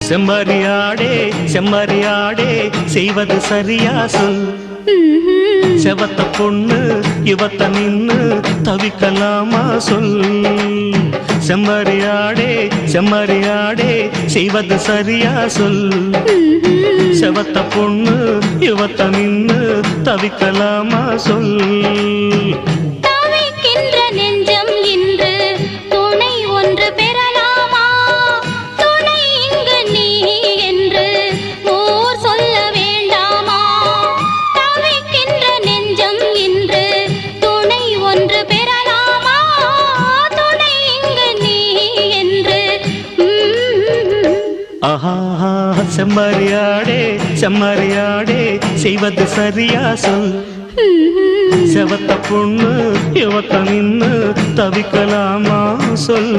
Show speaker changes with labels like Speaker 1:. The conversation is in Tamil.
Speaker 1: செம்மறியாடே செம்மறியாடே செய்வது சரியா சொல். செவத்த பொண்ணு இவத்த நின்னு தவிக்கலாமா சொல். செம்மறியாடே செம்மறியாடே செய்வது சரியா சொல். செவத்த பொண்ணு இவத்த நின்னு தவிக்கலாமா சொல். செம்மறியாடே செம்மறியாடே செய்வது சரியா சொல். செவத்த பொண்ணு இவத்த நின்னு தவிக்கலாமா சொல்.